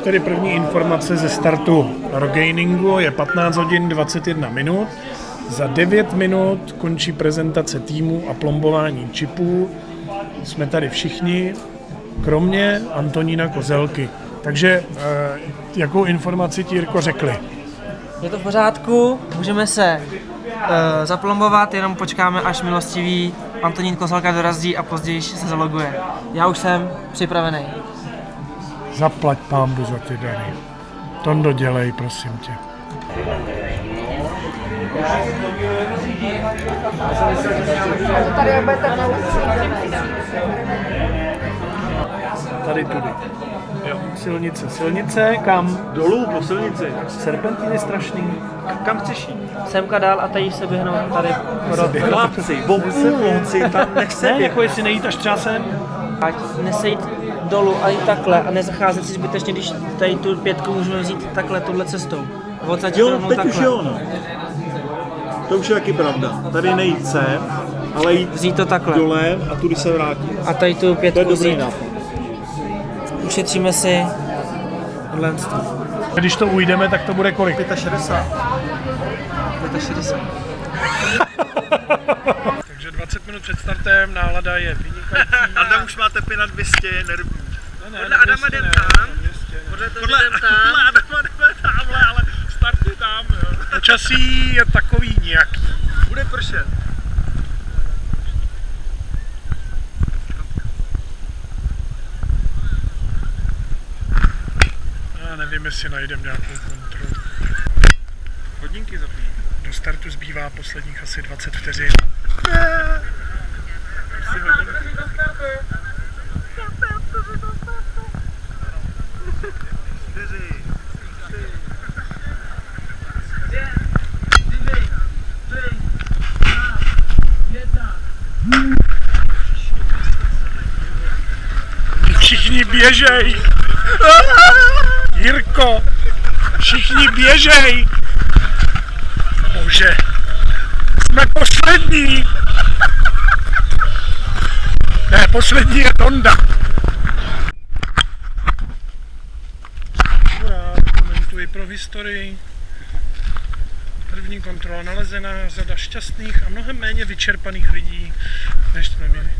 tedy první informace ze startu rogainingu, je 15 hodin 21 minut. Za 9 minut končí prezentace týmu a plombování čipů. Jsme tady všichni, kromě Antonína Kozelky. Takže jakou informaci ti, Jirko, řekli? Je to v pořádku, můžeme se zaplombovat, jenom počkáme, až milostivý Antonín Kozelka dorazí a později se zaloguje. Já už jsem připravený. Zaplať pánbu za ty dary. Tondo, dělej, prosím tě. Tady tudy. Jo. Silnice, kam? Dolů po silnici. Serpentíny strašný. Kam chceš jít? Semka dál a tady se běhnou tady. Chlapci, bomci, tam nech se Ne, jako jestli nejít až třeba sem. Ať nesejít dolů a jít takhle a nezacházet si zbytečně, když tady tu 5 můžeme vzít takhle touhle cestou. Jo, teď už jo, no. To už je taky pravda. Tady nejít sem, ale jít vzít to takhle dole a tudy se vrátit. a tady tu 5 To je dobrý vzít. nápad. Ušetříme si tohle. Když to ujdeme, tak to bude kolik? 65. Takže 20 minut před startem, nálada je vynikající. Adam už má tepy na 200 nervů. Podle Adama jdem tam. Podle Adama jdeme tamhle, ale start je tam, jo. Počasí je takový nějaký. Bude pršet. Já nevím, jestli najdem nějakou kontrolu. Hodinky zapíjí. Do startu zbývá posledních asi 20 vteřin. Všichni běžej! Jirko! Všichni běžej! Bože! Jsme poslední! Ne, poslední je Tonda! Akorát komentuji pro historii. První kontrola nalezená, řada šťastných a mnohem méně vyčerpaných lidí, než jsme měli.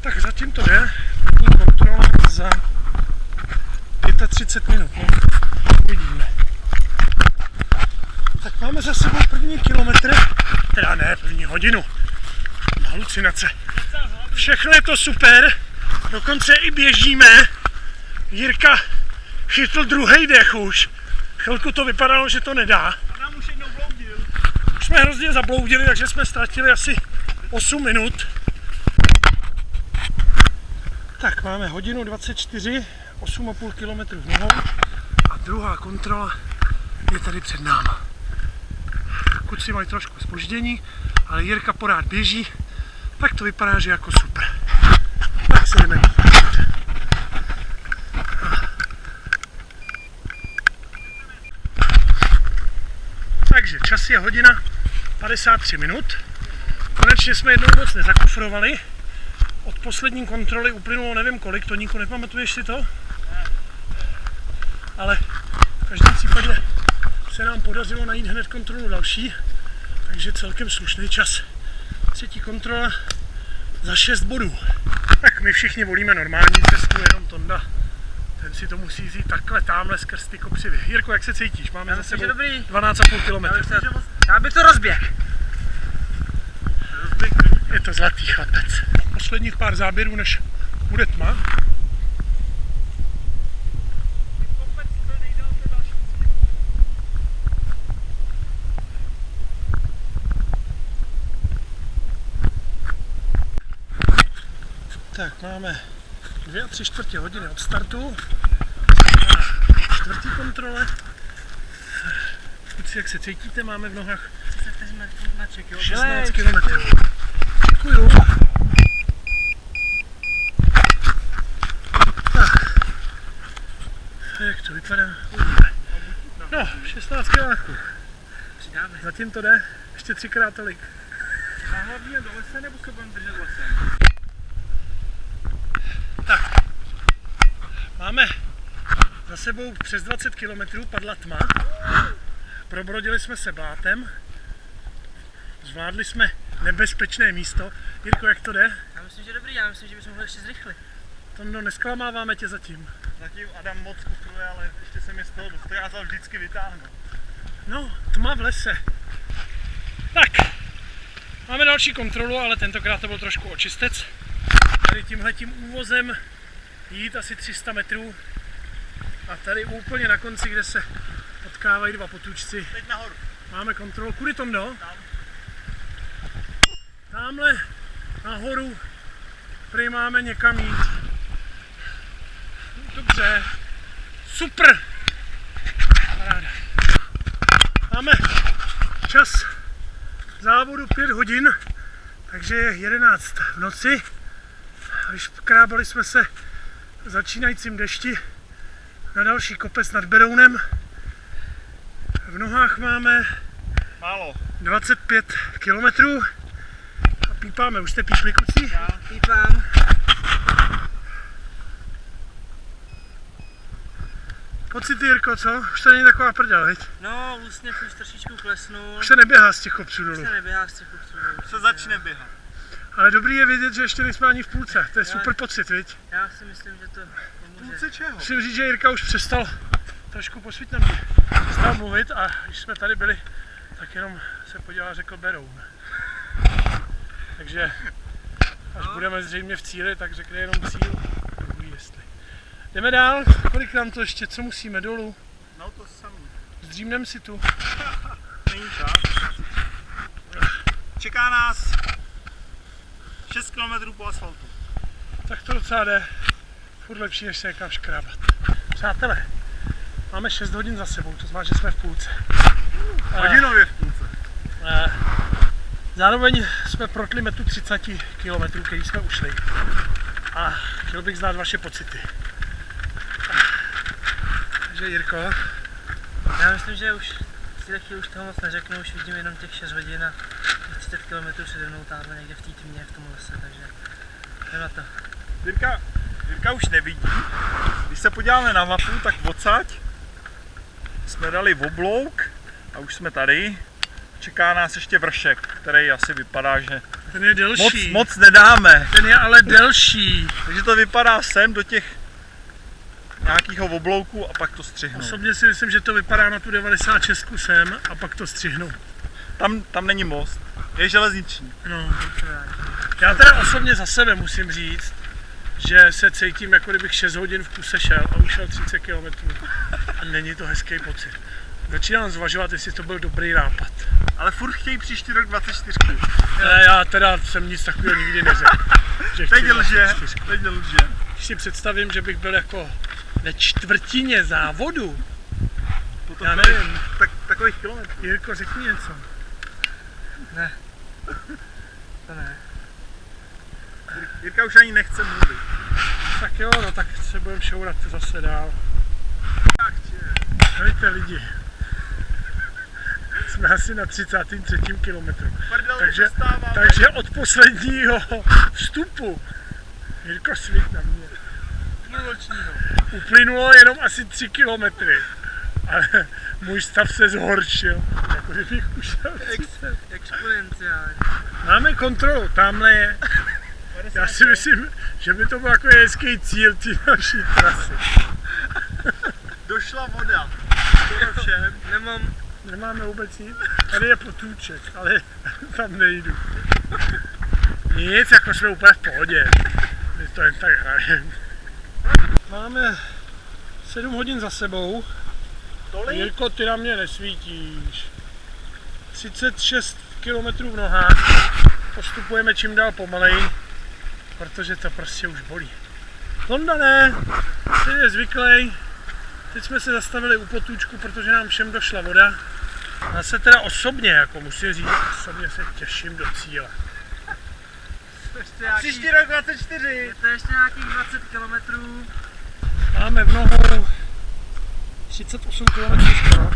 Tak zatím to jde. První kontrola za 35 minut. No, uvidíme. Tak máme za sebou první kilometr, teda ne, první hodinu. Halucinace. Všechno je to super, dokonce i běžíme. Jirka chytl druhý dech už. Chvilku to vypadalo, že to nedá. Adam už jednou bloudil. Už jsme hrozně zabloudili, takže jsme ztratili asi 8 minut. Tak máme hodinu 24, 8,5 km v nohou a druhá kontrola je tady před náma. Kluci mají trošku zpoždění, ale Jirka pořád běží, tak to vypadá, že jako super. Tak se jdeme dívat. Takže čas je hodina 53 minut. Konečně jsme jednou moc nezakufrovali. Od poslední kontroly uplynulo nevím kolik, Toníku, nepamatuješ si to? Ale v každém případě se nám podařilo najít hned kontrolu další, takže celkem slušný čas. Třetí kontrola za 6 bodů. Tak my všichni volíme normální cestu, jenom Tonda. Ten si to musí jít takhle tamhle skrz ty kopřivy. Jirko, jak se cítíš? Máme za sebou 12,5 km. Já bych to rozběhl. Je to zlatý chlapec. Posledních pár záběrů, než bude tma. Tak, máme 2 3/4 hodiny od startu. Na čtvrtý kontrole. Kluci, jak se cítíte? Máme v nohách 16 km. Děkuju. Tak. Jak to vypadá? Uvidíme. No, 16 km. Zatím to jde. Ještě 3krát tolik. A hlavně do lesa, nebo se budeme držet lesem? Tak. Máme Za sebou přes 20 km padla tma. Probrodili jsme se blátem. Zvládli jsme nebezpečné místo. Jirko, jak to jde? Já myslím, že dobrý, já myslím, že bychom mohli ještě zrychlit. Tondo, nesklamáváme tě zatím. Zatím Adam moc kukruje, ale ještě se mi z toho dokázal vždycky vytáhnout. No, tma v lese. Tak, máme další kontrolu, ale tentokrát to byl trošku očistec. Tady tímhletím úvozem jít asi 300 metrů. A tady úplně na konci, kde se potkávají dva potůčci, Teď nahoru. máme kontrolu. Kudy, Tondo? Tam. Tamhle nahoru prý máme někam jít. Dobře. Super. Paráda. Máme čas závodu 5 hodin, takže je 11 v noci. Vyškrábali jsme se v začínajícím dešti na další kopec nad Berounem. V nohách máme Málo. 25 kilometrů a pípáme. Už jste pípli, kluci? Já pípám. Pocity, Jirko, co? Už to není taková prdel, viď? No, vlastně už trošičku klesnul. Už se neběhá z těch kopců dolů. Už se neběhá z těch kopců. Se začne běhat. Ale dobrý je vědět, že ještě nejsme ani v půlce. To je super pocit, viď? Já si myslím, že to pomůže. Půlce čeho? Musím říct, že Jirka už přestal trošku posvít na mě. Přestal mluvit a když jsme tady byli, tak jenom se podíval a řekl Beroun. Takže až budeme zřejmě v cíli, tak řekne jenom cíl. Druhý jestli. Jdeme dál, kolik nám to ještě, co musíme dolů? No to samý. Zdřímnem si tu. Není čas. Čeká nás 6 km po asfaltu. Tak to docela jde. Furt lepší, než se někam škrábat. Přátelé, máme 6 hodin za sebou, to znamená, že jsme v půlce. Hodinově v půlce. Zároveň jsme protli metu 30 km, který jsme ušli. A chtěl bych znát vaše pocity. Takže Jirko, Já myslím, že už v této chvíli už toho moc neřeknu, už vidím jenom těch 6 hodin a těch 30 km přede mnou tamhle někde v té tmě, v tom lese, takže jdem na to. Jirka už nevidí. Když se podíváme na mapu, tak odsaď jsme dali oblouk a už jsme tady. Čeká nás ještě vršek, který asi vypadá, že ten je delší. moc nedáme. Ten je ale delší. Takže to vypadá sem do těch nějakého oblouku a pak to střihnou. Osobně si myslím, že to vypadá na tu 96 sem a pak to střihnou. Tam není most, je železniční. No, já teda osobně za sebe musím říct, že se cítím, jako kdybych 6 hodin v kuse šel a ušel 30 km. A není to hezký pocit. Začínám zvažovat, jestli to byl dobrý nápad. Ale furt chtějí příští rok 24. Já teda jsem nic takového nikdy neřekl. Teď lže. Když si představím, že bych byl jako ve čtvrtině závodu, Potom já nevím. Takových kilometrů. Jirko, řekni něco. Ne. To ne. Jirka už ani nechce mluvit. Tak jo, no tak se budeme šourat zase dál. Hejte lidi. Jsme asi na 33. kilometru. Takže od posledního vstupu, Jirko, svít na mě, uplynulo jenom asi 3 kilometry. Ale můj stav se zhoršil, jako kdybych ušel 30. Exponenciálně. Máme kontrolu, tamhle je. Já si myslím, že by to byl jako hezký cíl té naší trasy. Došla voda. To všem. Nemáme vůbec nic. Tady je potůček, ale tam nejdu. Nic, jako jsme úplně v pohodě. My to jen tak hrajeme. Máme 7 hodin za sebou. Jirko, ty na mě nesvítíš. 36 km v nohách. Postupujeme čím dál pomaleji, protože to prostě už bolí. Honda ne, ten je zvyklý. Teď jsme se zastavili u potůčku, protože nám všem došla voda. Já se teda osobně, jako musím říct, osobně se těším do cíle. Příští rok 24. Je to ještě nějakých 20 km. Máme v nohou 38 km skoro.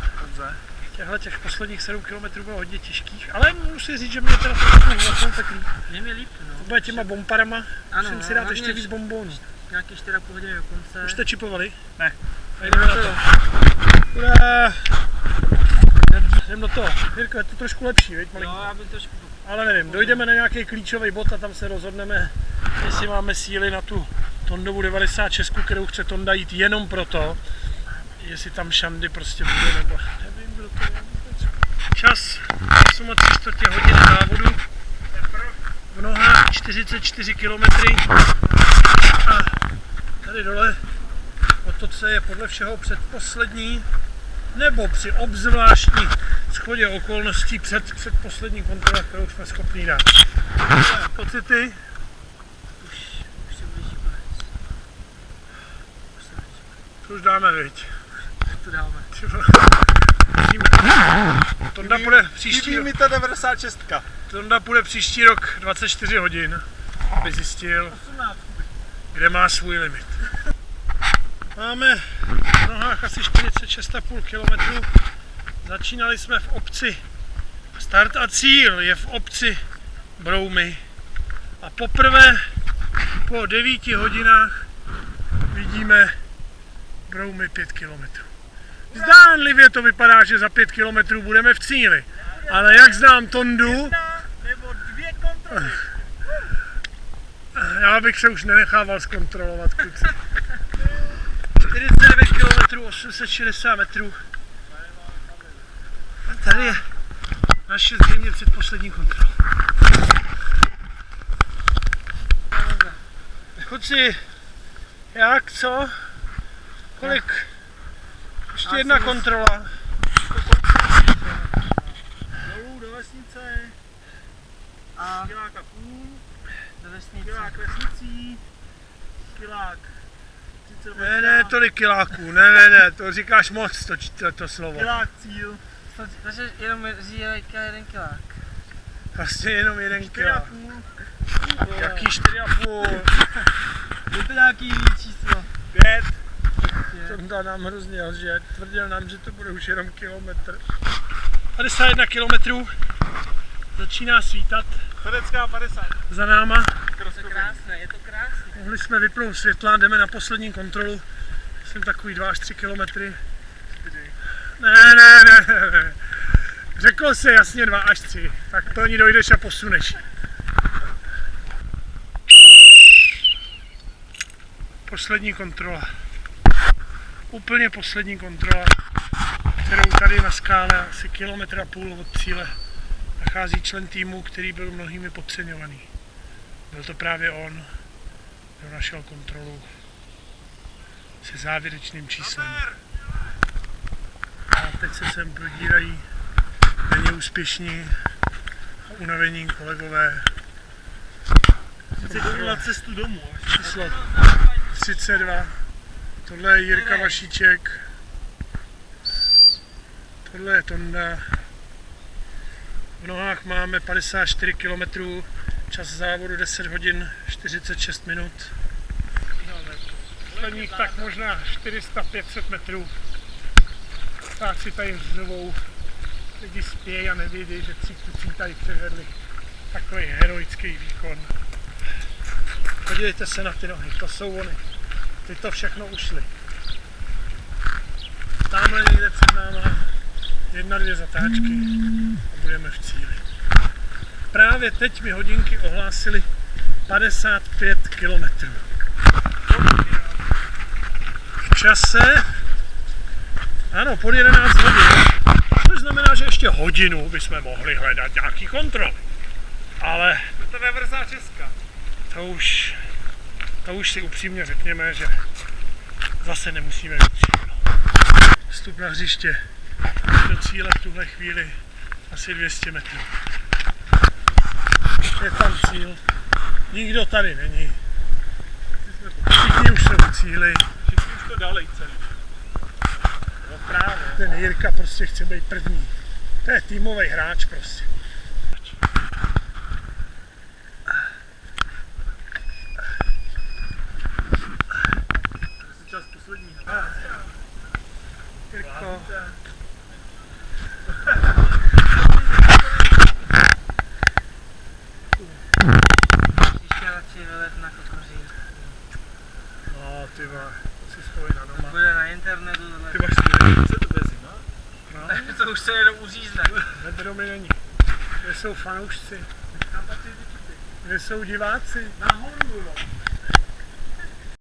Těch posledních 7 km bylo hodně těžkých, ale musím říct, že mě teda trošku tak líp. Mě mi líp, no. To bude těma bomparama, Ano, musím si dát hlavně ještě víc bombónů. Nějaký 4,5 hodiny do konce. Už jste čipovali? Ne. Jdeme na to. Jdem do toho. Jirko, je to trošku lepší, viď? No, já bych trošku... Ale nevím, dojdeme na nějaký klíčový bod a tam se rozhodneme, jestli máme síly na tu Tondovu 96, kterou chce Tonda jít jenom proto, jestli tam šandy prostě bude, nebo nevím, kdo to je. Čas 8,3 hodin závodu, v nohách 44 km a tady dole o to, co je podle všeho předposlední, nebo při obzvláštní shodě okolností předposlední kontrola, kterou jsme schopni dát. Pocity? Už se blíží konec. To už dáme, viď? To dáme. Tonda půjde příští rok. mi ta 96. Tonda půjde příští rok 24 hodin, aby zjistil, 18. kde má svůj limit. Máme v nohách asi 46,5 km. Začínali jsme v obci. Start a cíl je v obci Broumy. A poprvé po 9 hodinách vidíme Broumy 5 km. Zdánlivě to vypadá, že za 5 km budeme v cíli. Ale jak znám Tondu, Nebo 2 kontroly. já bych se už nenechával zkontrolovat, kluci. 49 km, 860 metrů. A tady je naše zřejmě předposlední kontrola. Kluci, jak, co? Kolik? Ještě jedna kontrola. Dolů do vesnice, A kiláka půl, do vesnice. kilák vesnicí, kilák 30 Ne, tolik kiláků, ne, to říkáš moc, to slovo. kilák cíl, Takže jenom jeden kilák. Vlastně jenom jeden kilák. 4,5, Jaký 4,5? Je to nějaký jiný číslo. 5, Tonda nám hrozně lže, tvrdil nám, že to bude už jenom kilometr. 51 kilometrů, začíná svítat Chodecká 50. za náma. Je to krásné, je to krásné. Mohli jsme vypnout světla, jdeme na poslední kontrolu. Jsem takový 2 až 3 kilometry. Ne. Řeklo se jasně 2 až 3, tak to ani dojdeš a posuneš. Poslední kontrola. Úplně poslední kontrola, kterou tady na skále asi 1,5 kilometra od cíle nachází člen týmu, který byl mnohými podceňovaný. Byl to právě on, kdo našel kontrolu se závěrečným číslem. A teď se sem prodírají méně úspěšní a unavení kolegové. Chci jdu na cestu domů. Číslo 32. Tohle je Jirka Vašíček. Tohle je Tonda. V nohách máme 54 km, čas závodu 10 hodin 46 minut. Posledních tak možná 400-500 metrů. Ptáci tady řvou, lidi spějí a nevědí, že 3 kluci tady předvedli takový heroický výkon. Podívejte se na ty nohy, to jsou oni. Ty to všechno ušli. Tamhle někde před náma 1-2 zatáčky a budeme v cíli. Právě teď mi hodinky ohlásily 55 km. V čase, ano, pod 11 hodin, což znamená, že ještě hodinu bychom mohli hledat nějaký kontroly. Ale To nevrzá Česka. to už si upřímně řekněme, že zase nemusíme mít všechno. Vstup na hřiště do cíle v tuhle chvíli asi 200 metrů. Je tam cíl, nikdo tady není. Všichni už jsou v cíli. Všichni už to dali celý. No právě. Ten Jirka prostě chce být první. To je týmový hráč prostě. Čas poslední. Jirko. Ještě radši vylet na kokoří. No ty vole, jsi Stojna doma. Bude na internetu. Ty máš střílenice, to bude zima? No, To už se jenom uřízne. ve domy není. Kde jsou fanoušci? Kde jsou diváci? Nahoru, no.